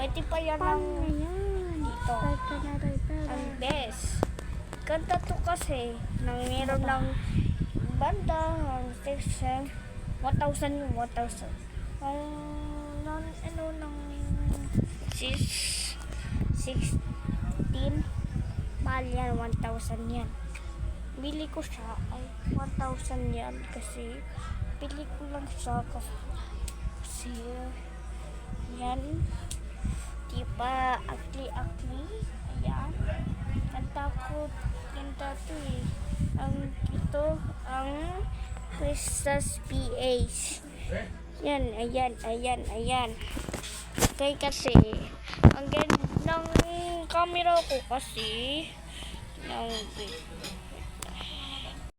Pwede pa yan ng dito. Ang best. Ganda to kasi. Nang meron ng banda. Ang section. 1,000. Ng 16. Mahal yan. 1,000 yan. Bili ko siya. Ay, 1,000 yan. Kasi, bili ko lang siya. Kasi, yan. Diba, akli. Ayan. Ganda to eh. Ang Christmas PH. Yan, ayan. Okay, kasi, ang ganda ng camera ko kasi,